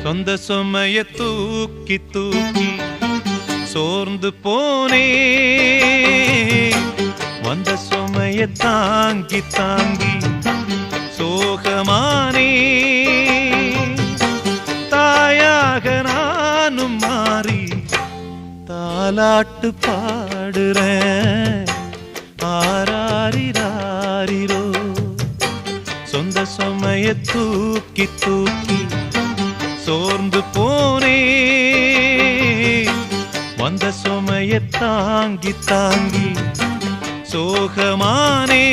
சொந்த சுமைய தூக்கி தூக்கி சோர்ந்து போனே, வந்த சுமைய தாங்கி தாங்கி சோகமானே. தாயாக நானும் மாறி தாலாட்டு பாடுறேன், ஆராரிராரிரோ. சொந்த சுமைய தூக்கி தூக்கி சோர்ந்து போனே, வந்த சுமைய தாங்கி தாங்கி சோகமானே.